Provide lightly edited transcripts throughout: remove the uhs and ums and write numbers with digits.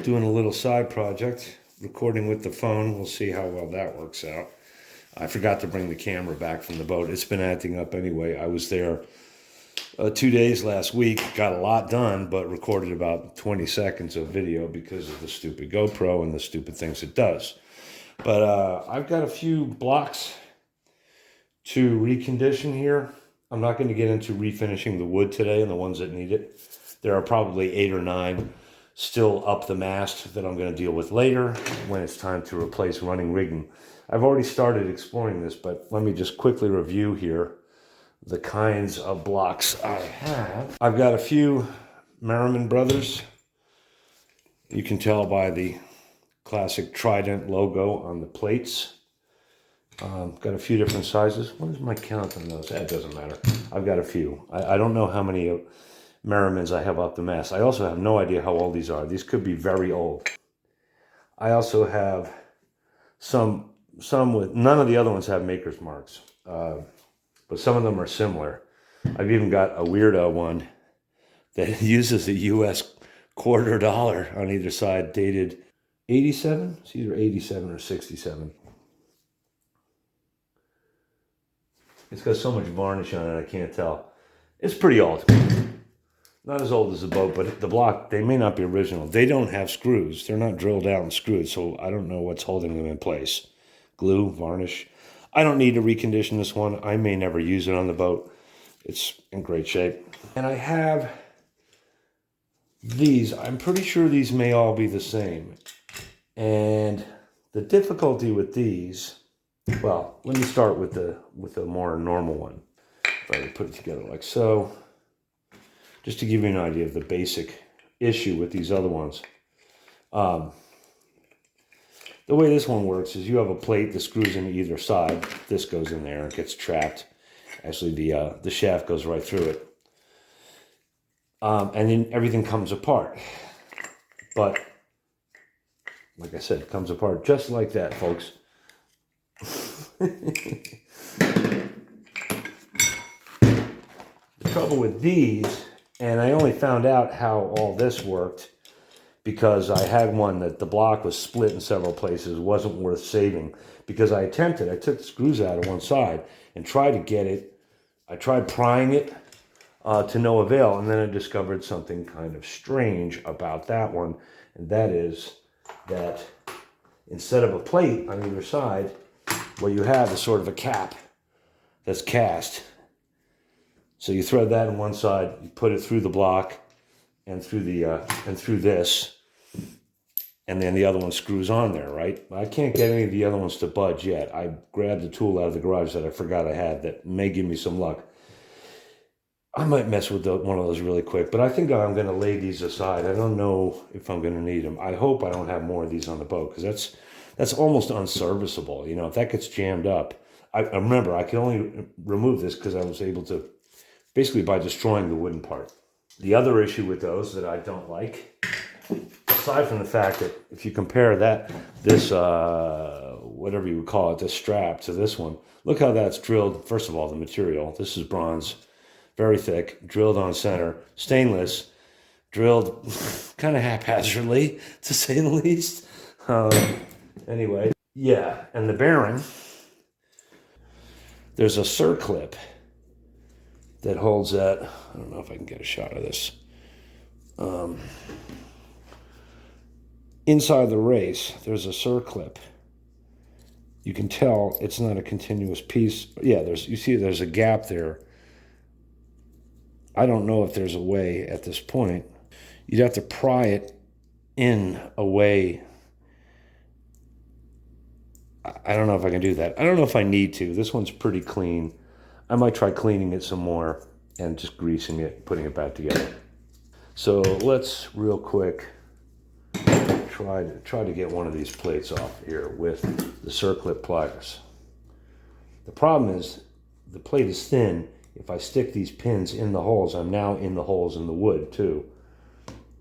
doing a little side project, recording with the phone. We'll see how well that works out. I forgot to bring the camera back from the boat. It's been acting up anyway. I was there 2 days last week, got a lot done, but recorded about 20 seconds of video because of the stupid GoPro and the stupid things it does. But I've got a few blocks to recondition here. I'm not going to get into refinishing the wood today and the ones that need it. There are probably 8 or 9 still up the mast that I'm going to deal with later when it's time to replace running rigging. I've already started exploring this, but let me just quickly review here the kinds of blocks I have. I've got a few Merriman Brothers. You can tell by the classic Trident logo on the plates. Got a few different sizes. What is my count on those? That doesn't matter. I've got a few. I don't know how many Merrimans I have up the mast. I also have no idea how old these are. These could be very old. I also have some with, none of the other ones have maker's marks, but some of them are similar. I've even got a weirdo one that uses a US $quarter on either side, dated 87. It's either 87 or 67. It's got so much varnish on it, I can't tell. It's pretty old. Not as old as the boat, but the block, they may not be original. They don't have screws. They're not drilled out and screwed, so I don't know what's holding them in place. Glue, varnish. I don't need to recondition this one. I may never use it on the boat. It's in great shape. And I have these. I'm pretty sure these may all be the same. And the difficulty with these, well, let me start with the more normal one. If I put it together like so, just to give you an idea of the basic issue with these other ones. The way this one works is you have a plate that screws into either side. This goes in there and gets trapped. Actually, the shaft goes right through it. And then everything comes apart. But, like I said, it comes apart just like that, folks. The trouble with these, and I only found out how all this worked because I had one that the block was split in several places. It wasn't worth saving because I took the screws out of one side and tried to get it. I tried prying it to no avail, and then I discovered something kind of strange about that one, and that is that instead of a plate on either side, what you have is sort of a cap that's cast. So you thread that on one side, you put it through the block and through this, and then the other one screws on there, right? I can't get any of the other ones to budge yet. I grabbed a tool out of the garage that I forgot I had that may give me some luck. I might mess with one of those really quick, but I think I'm going to lay these aside. I don't know if I'm going to need them. I hope I don't have more of these on the boat because that's almost unserviceable. You know, if that gets jammed up, I remember I could only remove this because I was able to, basically by destroying the wooden part. The other issue with those that I don't like, aside from the fact that if you compare this whatever you would call it, this strap to this one, look how that's drilled. First of all, the material, this is bronze, very thick, drilled on center, stainless, drilled kind of haphazardly, to say the least. Anyway, yeah, and the bearing, there's a circlip that holds that. I don't know if I can get a shot of this. Inside the race, there's a circlip. You can tell it's not a continuous piece. Yeah, you see there's a gap there. I don't know if there's a way at this point. You'd have to pry it in a way. I don't know if I can do that. I don't know if I need to. This one's pretty clean. I might try cleaning it some more and just greasing it, putting it back together. So let's real quick try to get one of these plates off here with the circlip pliers. The problem is the plate is thin. If I stick these pins in the holes, I'm now in the holes in the wood too.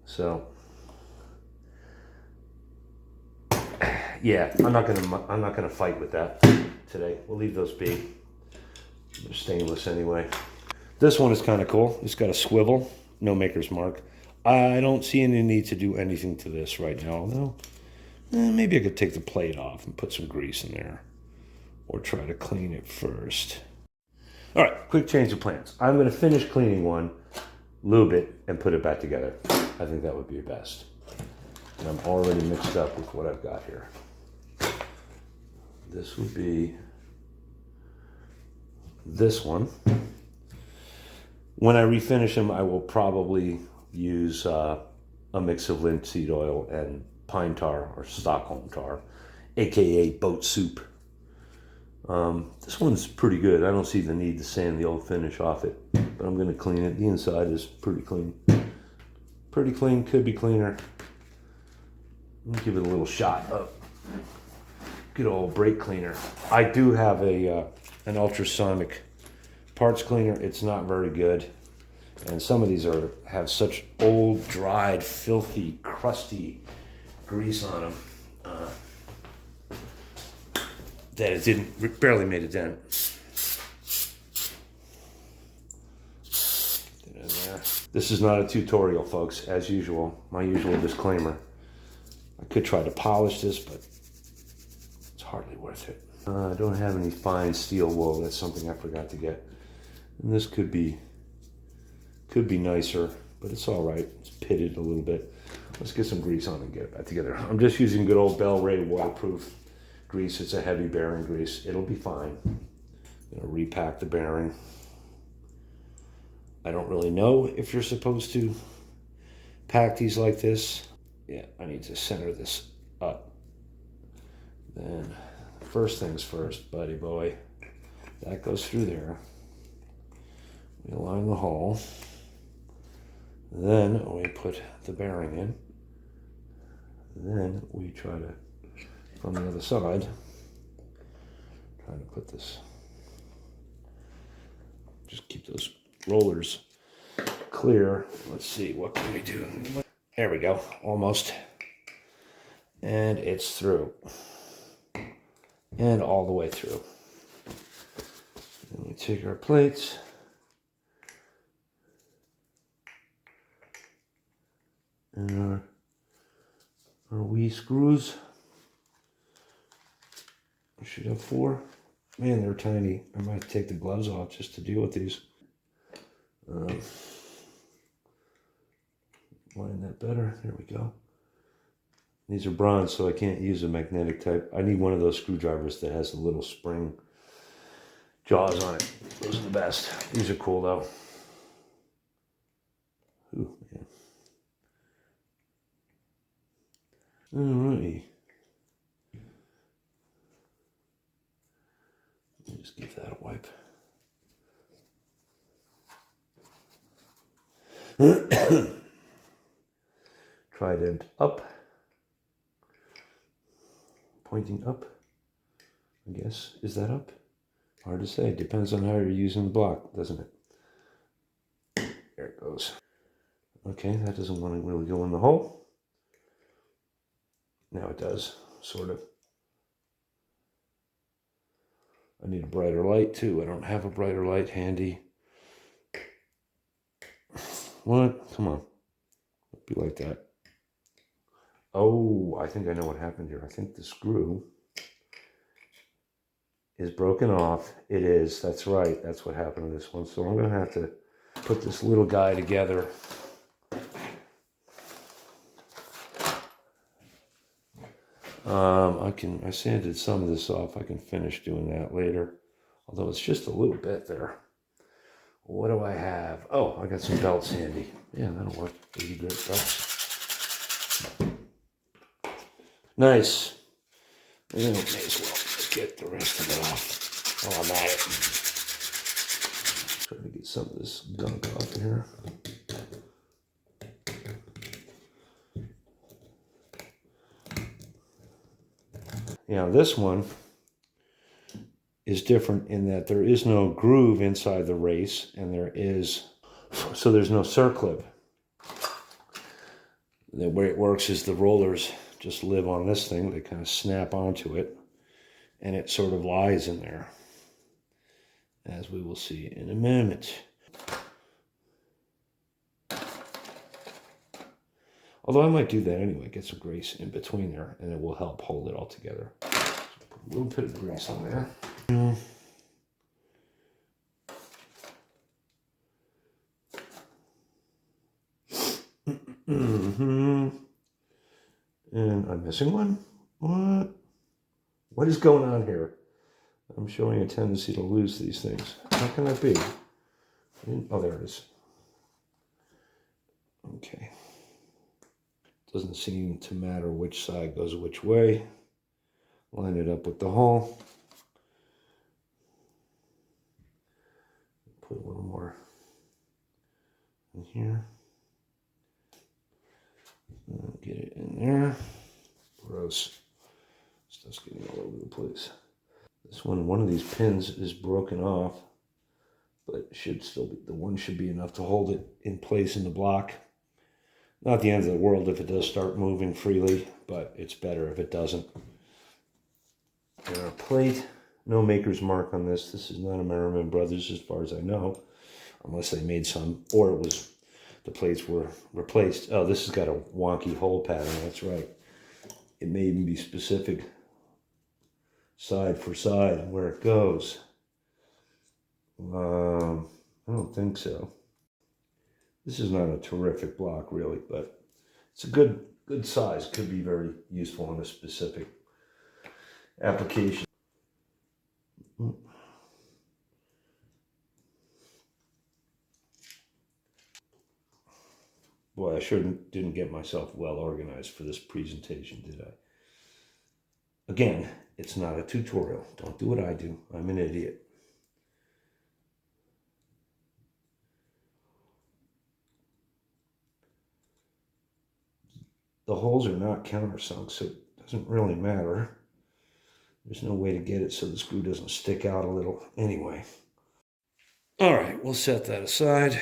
So yeah, I'm not gonna fight with that today. We'll leave those be. They're stainless anyway. This one is kind of cool. It's got a swivel, no maker's mark. I don't see any need to do anything to this right now, although maybe I could take the plate off and put some grease in there, or try to clean it first. All right, quick change of plans. I'm going to finish cleaning one, lube it, and put it back together. I think that would be best. And I'm already mixed up with what I've got here. This would be this one. When I refinish them, I will probably use a mix of linseed oil and pine tar or Stockholm tar, aka boat soup. This one's pretty good. I don't see the need to sand the old finish off it, but I'm going to clean it. The inside is pretty clean. Pretty clean, could be cleaner. Let me give it a little shot of good old brake cleaner. I do have an ultrasonic parts cleaner. It's not very good. And some of these have such old, dried, filthy, crusty grease on them that it barely made a dent. This is not a tutorial, folks, as usual. My usual disclaimer. I could try to polish this, but it's hardly worth it. I don't have any fine steel wool. That's something I forgot to get. And this could be nicer, but it's all right. It's pitted a little bit. Let's get some grease on and get it back together. I'm just using good old Bell Ray waterproof grease. It's a heavy bearing grease. It'll be fine. I'm gonna repack the bearing. I don't really know if you're supposed to pack these like this. Yeah, I need to center this up. Then, first things first, buddy boy. That goes through there. We align the hole. Then we put the bearing in. Then we try to, from the other side, try to put this, just keep those rollers clear. Let's see, what can we do? There we go, almost. And it's through. And all the way through. Then we take our plates. And our wee screws. We should have 4. Man, they're tiny. I might take the gloves off just to deal with these. Line that better. There we go. These are bronze, so I can't use a magnetic type. I need one of those screwdrivers that has the little spring jaws on it. Those are the best. These are cool, though. Ooh, man. Alrighty. Just give that a wipe. Trident up. Pointing up. I guess. Is that up? Hard to say. Depends on how you're using the block, doesn't it? There it goes. Okay, that doesn't want to really go in the hole. Now it does, sort of. I need a brighter light too. I don't have a brighter light handy. What? Come on. Be like that. Oh, I think I know what happened here. I think the screw is broken off. It is. That's right. That's what happened to this one. So I'm going to have to put this little guy together. I sanded some of this off. I can finish doing that later. Although it's just a little bit there. What do I have? Oh, I got some belts handy. Yeah, that'll work. 80 great belts. Nice. And then may as well just get the rest of it off while I'm at it. Trying to get some of this gunk off here. Now this one is different in that there is no groove inside the race, and there's no circlip. The way it works is the rollers just live on this thing. They kind of snap onto it, and it sort of lies in there, as we will see in a moment. Although I might do that anyway, get some grease in between there, and it will help hold it all together. So put a little bit of grease on there. And I'm missing one. What is going on here? I'm showing a tendency to lose these things. How can that be? Oh, there it is. Okay. Doesn't seem to matter which side goes which way. Line it up with the hole. Put a little more in here. Get it in there. Gross. Stuff's getting all over the place. This one of these pins is broken off, but it should still be, the one should be enough to hold it in place in the block. Not the end of the world if it does start moving freely, but it's better if it doesn't. And our plate, no maker's mark on this. This is not a Merriman Brothers as far as I know, unless they made some, or it was, the plates were replaced. Oh, this has got a wonky hole pattern, that's right. It may even be specific side for side where it goes. I don't think so. This is not a terrific block really, but it's a good size. Could be very useful in a specific application. Boy, I didn't get myself well organized for this presentation, did I? Again, it's not a tutorial. Don't do what I do. I'm an idiot. The holes are not countersunk, so it doesn't really matter. There's no way to get it so the screw doesn't stick out a little anyway. All right, we'll set that aside.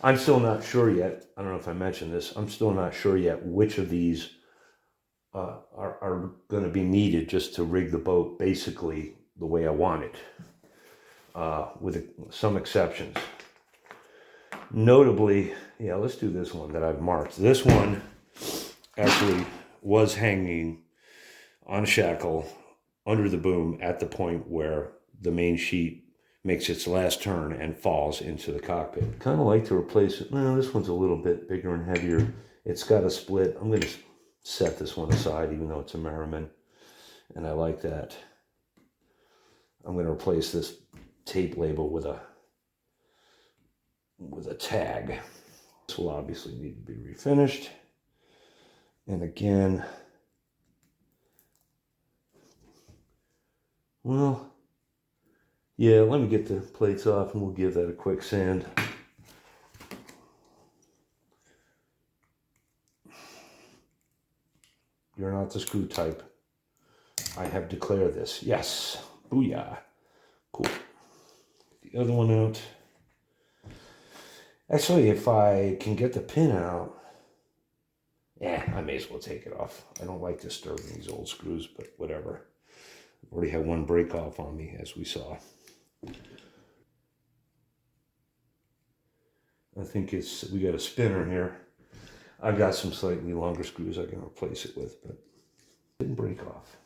I'm still not sure yet. I don't know if I mentioned this. I'm still not sure yet which of these are going to be needed just to rig the boat basically the way I want it, with some exceptions. Notably, yeah, let's do this one that I've marked. This one actually was hanging on a shackle under the boom at the point where the main sheet makes its last turn and falls into the cockpit. Kind of like to replace it. No, this one's a little bit bigger and heavier. It's got a split. I'm going to set this one aside even though it's a Merriman, and I like that. I'm going to replace this tape label with a tag. This will obviously need to be refinished. And again, well, yeah, let me get the plates off and we'll give that a quick sand. You're not the screw type. I have declared this. Yes. Booyah. Cool. Get the other one out. Actually, if I can get the pin out, I may as well take it off. I don't like disturbing these old screws, but whatever. I've already had one break off on me, as we saw. I think we got a spinner here. I've got some slightly longer screws I can replace it with, but it didn't break off.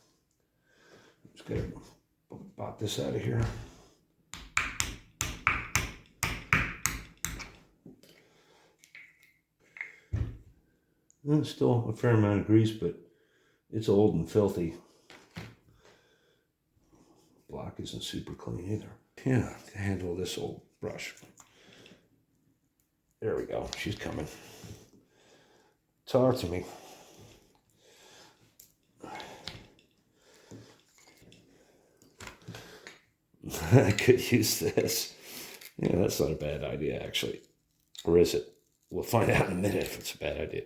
Just gotta pop this out of here. And it's still a fair amount of grease, but it's old and filthy. Block isn't super clean either. Yeah, to handle this old brush. There we go. She's coming. Talk to me. I could use this. Yeah, that's not a bad idea, actually. Or is it? We'll find out in a minute if it's a bad idea.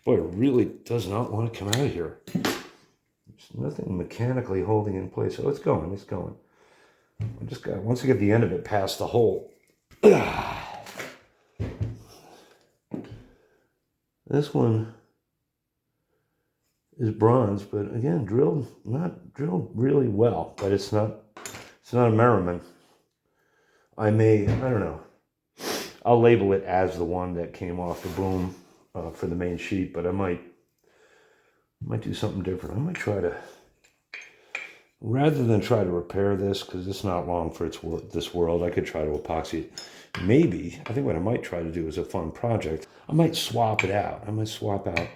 Boy, it really does not want to come out of here. There's nothing mechanically holding in place. Oh, it's going. It's going. I just got, once I get the end of it past the hole. This one is bronze, but again, not drilled really well, but it's not a Merriman. I don't know. I'll label it as the one that came off the boom for the main sheet, but I might do something different. I might try to, rather than try to repair this, because it's not long for this world, I could try to epoxy it. Maybe, I think what I might try to do is a fun project. I might swap it out. I might swap out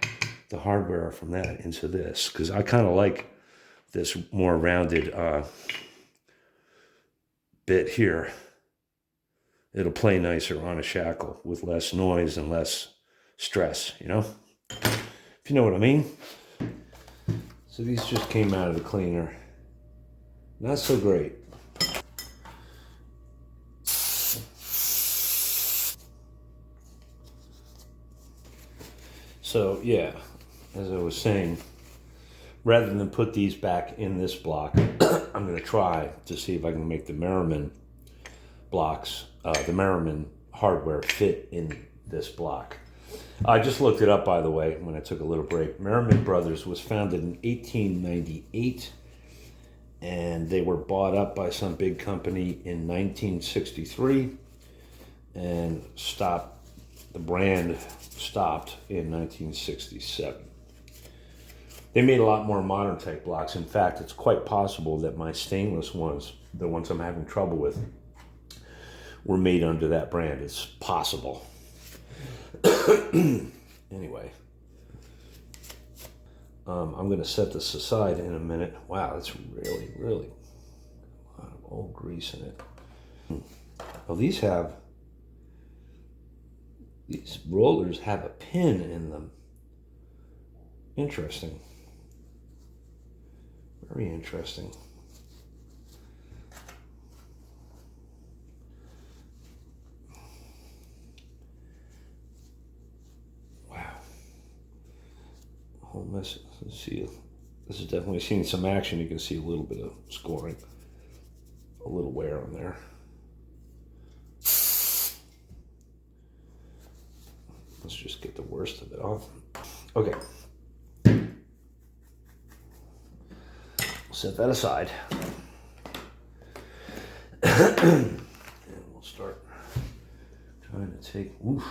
the hardware from that into this, because I kind of like this more rounded bit here. It'll play nicer on a shackle with less noise and less stress, you know? If you know what I mean. So these just came out of the cleaner. Not so great. So yeah, as I was saying, rather than put these back in this block, I'm going to try to see if I can make the Merriman blocks, the Merriman hardware fit in this block. I just looked it up, by the way, when I took a little break. Merriman Brothers was founded in 1898, and they were bought up by some big company in 1963, and the brand stopped in 1967. They made a lot more modern type blocks. In fact, it's quite possible that my stainless ones, the ones I'm having trouble with, were made under that brand. It's possible. Anyway, I'm going to set this aside in a minute. Wow, that's really, really a lot of old grease in it. Well, these rollers have a pin in them. Interesting. Very interesting. Wow. Whole mess. Let's see. This is definitely seeing some action. You can see a little bit of scoring, a little wear on there. Let's just get the worst of it off. Okay. Set that aside. And we'll start trying to take, oof.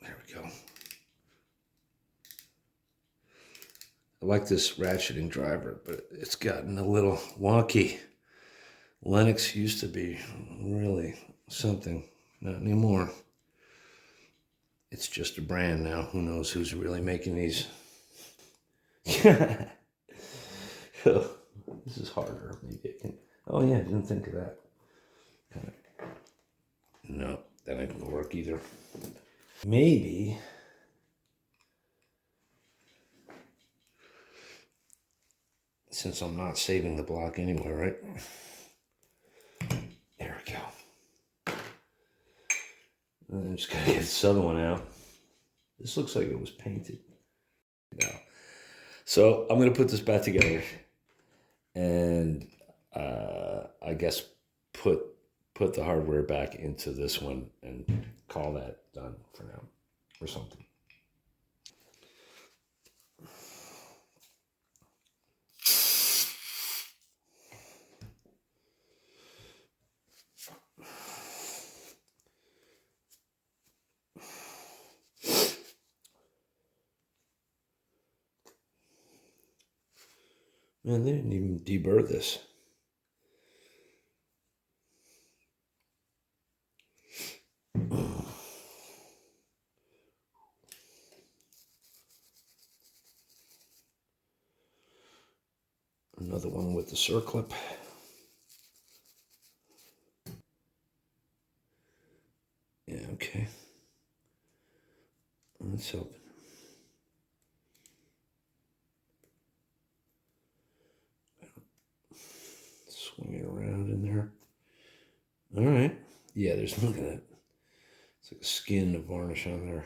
There we go. I like this ratcheting driver, but it's gotten a little wonky. Lennox used to be really something, not anymore. It's just a brand now. Who knows who's really making these? This is harder. Maybe I can. Oh yeah, I didn't think of that. No, that ain't gonna work either. Maybe. Since I'm not saving the block anyway, right? There we go. And I'm just gonna get this other one out. This looks like it was painted. No. So I'm gonna put this back together, and I guess put the hardware back into this one and call that done for now, or something. Man, they didn't even deburr this. Another one with the circlip. Yeah, okay. Let's open. Swing it around in there. All right. Yeah, there's, look at that. It's like a skin of varnish on there.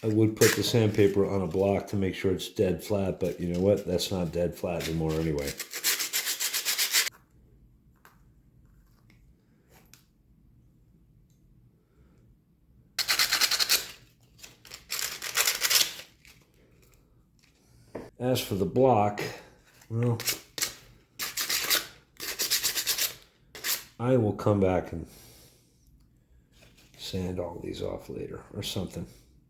I would put the sandpaper on a block to make sure it's dead flat, but you know what? That's not dead flat anymore anyway. As for the block, well, I will come back and sand all these off later or something.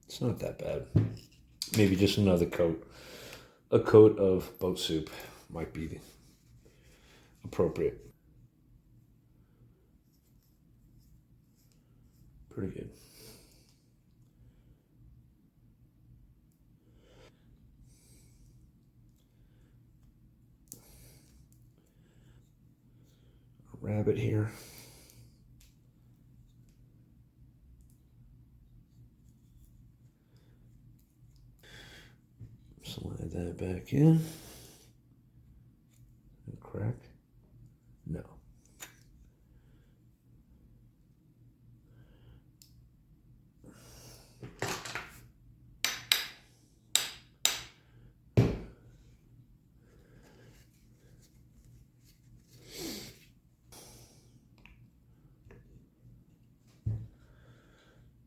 It's not that bad. Maybe just another coat. A coat of boat soup might be appropriate. Pretty good. A rabbit here. Slide that back in. And crack. No.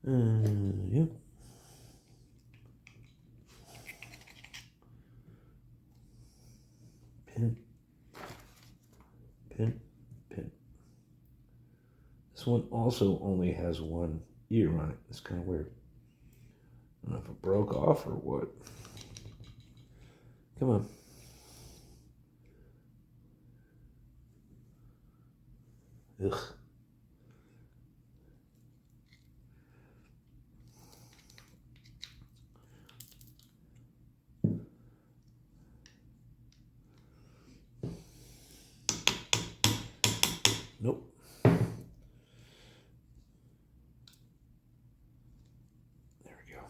Yep. Pin. Pin. Pin. This one also only has one ear on it. It's kind of weird. I don't know if it broke off or what. Come on. Ugh. Nope. There we go.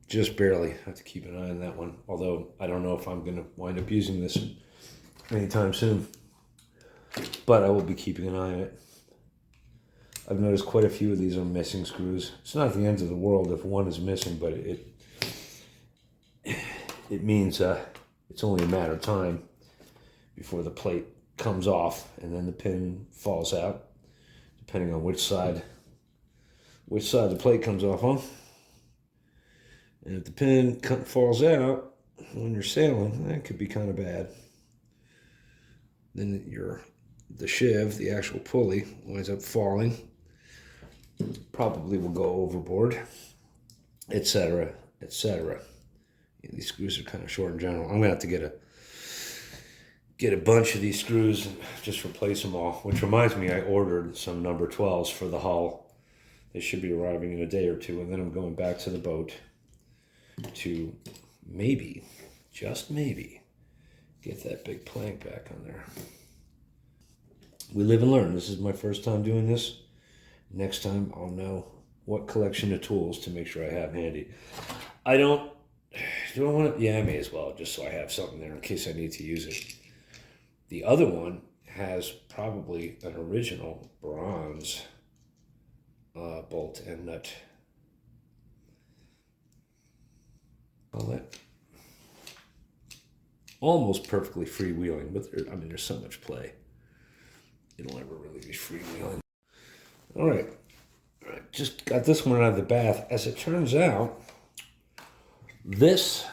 Just barely. I have to keep an eye on that one. Although I don't know if I'm going to wind up using this anytime soon. But I will be keeping an eye on it. I've noticed quite a few of these are missing screws. It's not the end of the world if one is missing, but it means it's only a matter of time before the plate comes off and then the pin falls out, depending on which side the plate comes off on. And if the pin falls out when you're sailing, that could be kind of bad. Then the sheave, the actual pulley, winds up falling. Probably will go overboard, etc., etc. Yeah, these screws are kind of short in general. I'm gonna have to get a bunch of these screws and just replace them all. Which reminds me, I ordered some number 12s for the hull. They should be arriving in a day or two, and then I'm going back to the boat to maybe, just maybe, get that big plank back on there. We live and learn. This is my first time doing this. Next time I'll know what collection of tools to make sure I have handy. I don't want to, yeah, I may as well, just so I have something there in case I need to use it. The other one has probably an original bronze bolt and nut. All that almost perfectly freewheeling, but there's so much play. It'll never really be freewheeling. All right, just got this one out of the bath. As it turns out, this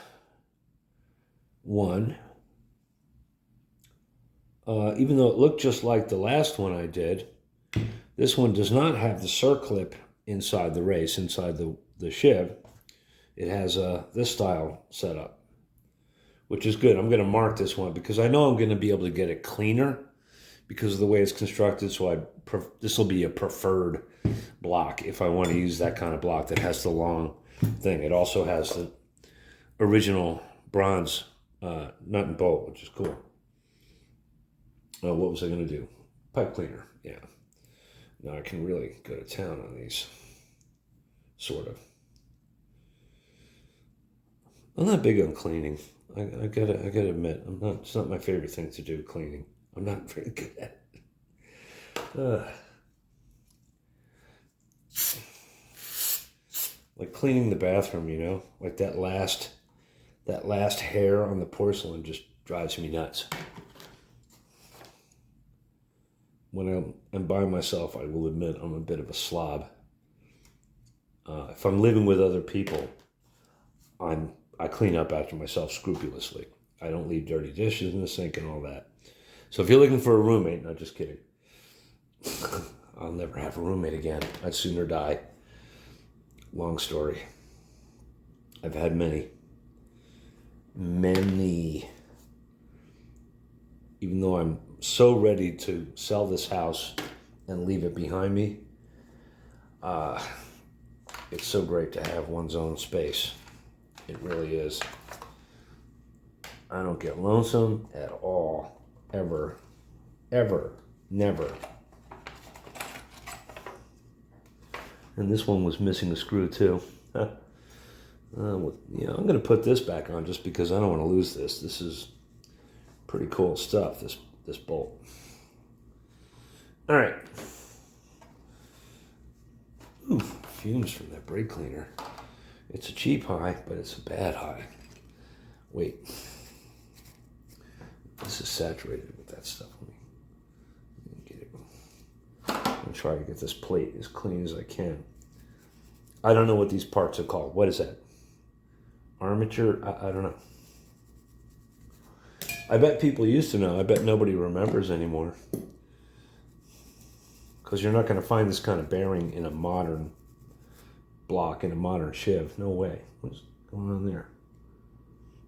one, even though it looked just like the last one I did, this one does not have the circlip inside the race, inside the sheave. It has this style set up, which is good. I'm going to mark this one because I know I'm going to be able to get it cleaner because of the way it's constructed. So this will be a preferred block if I want to use that kind of block that has the long thing. It also has the original bronze nut and bolt, which is cool. Oh, what was I going to do? Pipe cleaner, yeah. Now I can really go to town on these, sort of. I'm not big on cleaning. I gotta admit, I'm not. It's not my favorite thing to do. Cleaning. I'm not very good at it. Like cleaning the bathroom, you know, like that last hair on the porcelain just drives me nuts. When I'm by myself, I will admit I'm a bit of a slob. If I'm living with other people, I clean up after myself scrupulously. I don't leave dirty dishes in the sink and all that. So if you're looking for a roommate, not just kidding. I'll never have a roommate again. I'd sooner die. Long story. I've had many. Even though I'm so ready to sell this house and leave it behind me, it's so great to have one's own space. It really is. I don't get lonesome at all. Ever. Ever. Never. And this one was missing a screw too. I'm going to put this back on just because I don't want to lose this. This is pretty cool stuff, this bolt. All right. Ooh, fumes from that brake cleaner. It's a cheap high, but it's a bad high. Wait. This is saturated with that stuff. Let me get it. I'm going to try to get this plate as clean as I can. I don't know what these parts are called. What is that? Armature? I don't know. I bet people used to know. I bet nobody remembers anymore. Because you're not going to find this kind of bearing in a modern block, in a modern Chev. No way. What's going on there?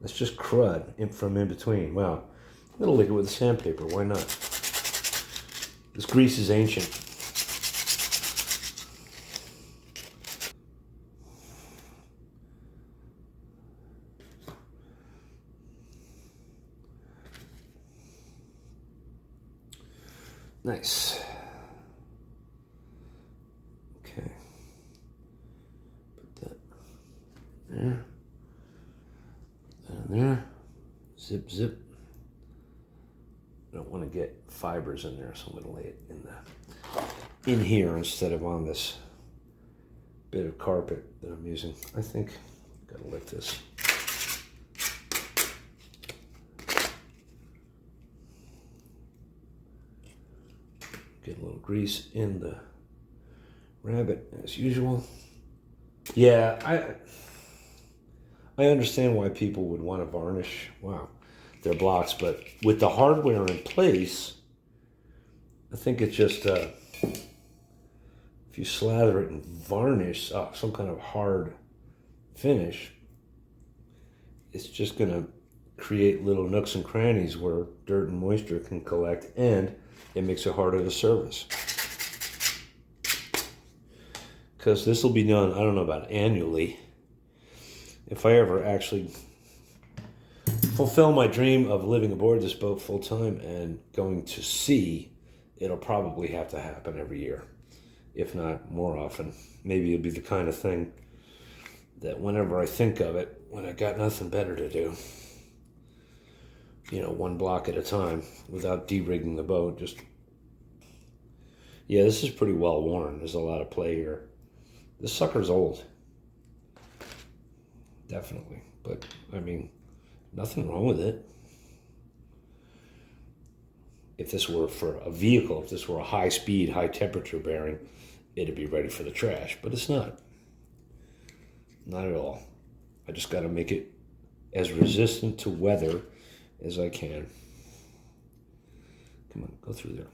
That's just crud from in between. Wow. I'm going to lick it with sandpaper. Why not? This grease is ancient. Nice. Okay. Put that there. Put that in there. Zip, zip. I don't want to get fibers in there, so I'm going to lay it in here instead of on this bit of carpet that I'm using. I think I've got to lick this. Get a little grease in the rabbit as usual. Yeah, I understand why people would want to varnish, their blocks, but with the hardware in place, I think it's just, if you slather it and varnish some kind of hard finish, it's just going to create little nooks and crannies where dirt and moisture can collect, and it makes it harder to service. Because this will be done, I don't know about annually. If I ever actually fulfill my dream of living aboard this boat full time and going to sea, it'll probably have to happen every year, if not more often. Maybe it'll be the kind of thing that whenever I think of it, when I got nothing better to do, one block at a time without de-rigging the boat, yeah, this is pretty well worn. There's a lot of play here. This sucker's old. Definitely. But, nothing wrong with it. If this were for a vehicle, if this were a high-speed, high-temperature bearing, it'd be ready for the trash. But it's not. Not at all. I just got to make it as resistant to weather as I can. Come on, go through there.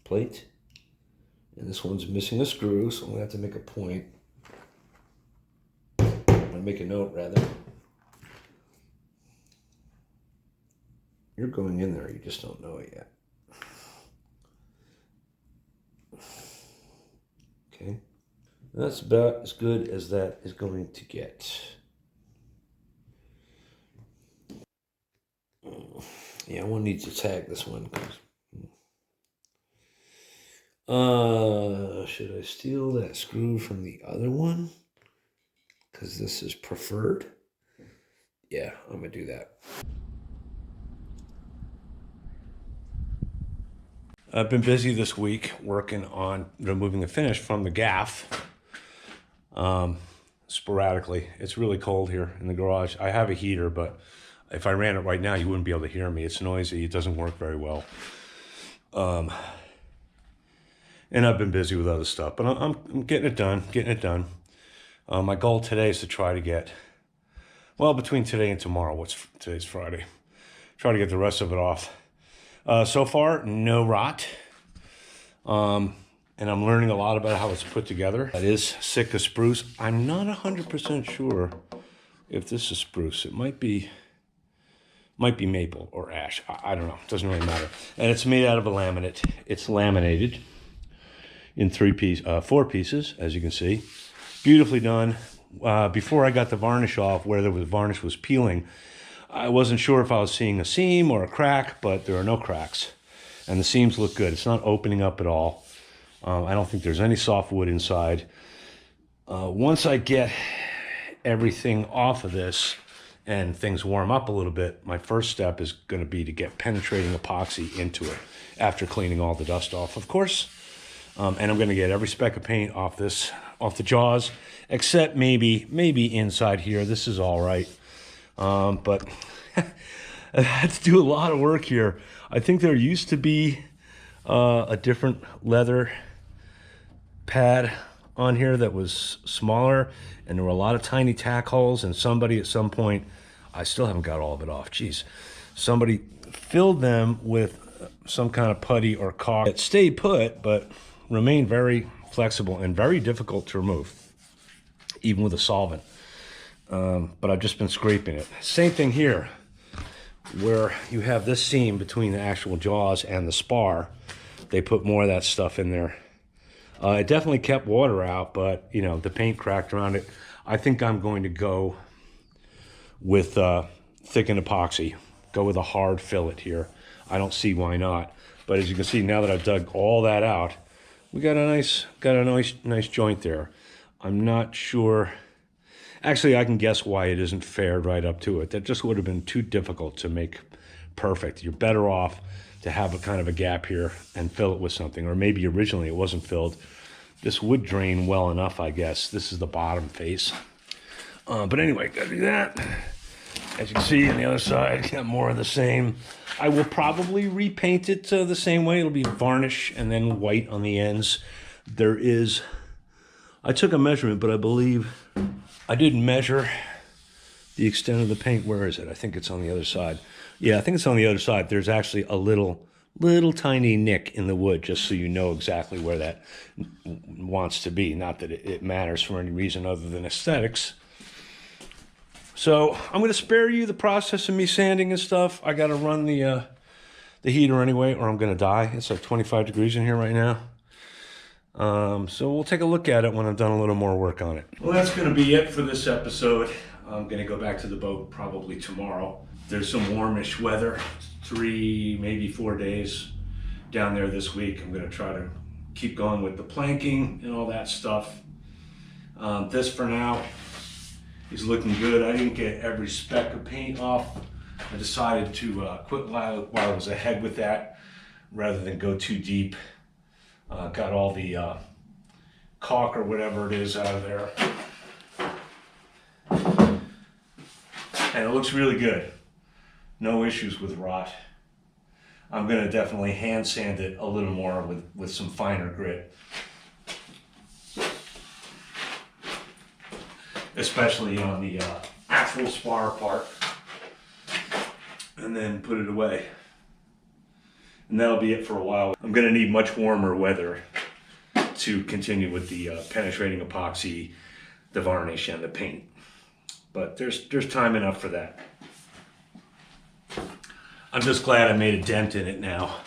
Plate. And this one's missing a screw, so I'm going to have to make a point. I'm going to make a note, rather. You're going in there, you just don't know it yet. Okay. That's about as good as that is going to get. Yeah, I won't need to tag this one. Should I steal that screw from the other one? Because this is preferred. Yeah, I'm gonna do that. I've been busy this week working on removing the finish from the Gaff. Sporadically. It's really cold here in the garage. I have a heater, but if I ran it right now, you wouldn't be able to hear me. It's noisy. It doesn't work very well. And I've been busy with other stuff, but I'm getting it done. My goal today is to try to get, well, between today and tomorrow, today's Friday, try to get the rest of it off. So far, no rot. And I'm learning a lot about how it's put together. That is Sitka spruce. I'm not 100% sure if this is spruce. It might be maple or ash. I don't know. It doesn't really matter. And it's made out of a laminate. It's laminated in 4 pieces, as you can see. Beautifully done. Before I got the varnish off, where the varnish was peeling, I wasn't sure if I was seeing a seam or a crack, but there are no cracks. And the seams look good. It's not opening up at all. I don't think there's any soft wood inside. Once I get everything off of this and things warm up a little bit, my first step is going to be to get penetrating epoxy into it after cleaning all the dust off, of course. And I'm going to get every speck of paint off the jaws, except maybe inside here. This is all right. But I had to do a lot of work here. I think there used to be a different leather pad on here that was smaller, and there were a lot of tiny tack holes, and somebody at some point, I still haven't got all of it off, geez, somebody filled them with some kind of putty or caulk. It stayed put, but remained very flexible and very difficult to remove, even with a solvent. But I've just been scraping it. Same thing here, where you have this seam between the actual jaws and the spar. They put more of that stuff in there. It definitely kept water out, but you know, the paint cracked around it. I think I'm going to go with thickened epoxy. Go with a hard fillet here. I don't see why not. But as you can see, now that I've dug all that out, we got a nice joint there. I'm not sure. Actually, I can guess why it isn't faired right up to it. That just would have been too difficult to make perfect. You're better off to have a kind of a gap here and fill it with something. Or maybe originally it wasn't filled. This would drain well enough, I guess. This is the bottom face. But anyway, gotta do that. As you can see on the other side, got more of the same. I will probably repaint it the same way. It'll be varnish and then white on the ends. I took a measurement, but I believe I didn't measure the extent of the paint. Where is it? I think it's on the other side. Yeah, I think it's on the other side. There's actually a little tiny nick in the wood, just so you know exactly where that wants to be. Not that it matters for any reason other than aesthetics. So I'm going to spare you the process of me sanding and stuff. I got to run the heater anyway, or I'm going to die. It's like 25 degrees in here right now. So we'll take a look at it when I've done a little more work on it. Well, that's going to be it for this episode. I'm going to go back to the boat probably tomorrow. There's some warmish weather, 3, maybe 4 days down there this week. I'm going to try to keep going with the planking and all that stuff. This for now is looking good. I didn't get every speck of paint off. I decided to quit while I was ahead with that rather than go too deep. Got all the caulk or whatever it is out of there. And it looks really good. No issues with rot. I'm going to definitely hand sand it a little more with some finer grit. Especially on the actual spar part. And then put it away. And that'll be it for a while. I'm going to need much warmer weather to continue with the penetrating epoxy, the varnish, and the paint. But there's time enough for that. I'm just glad I made a dent in it now.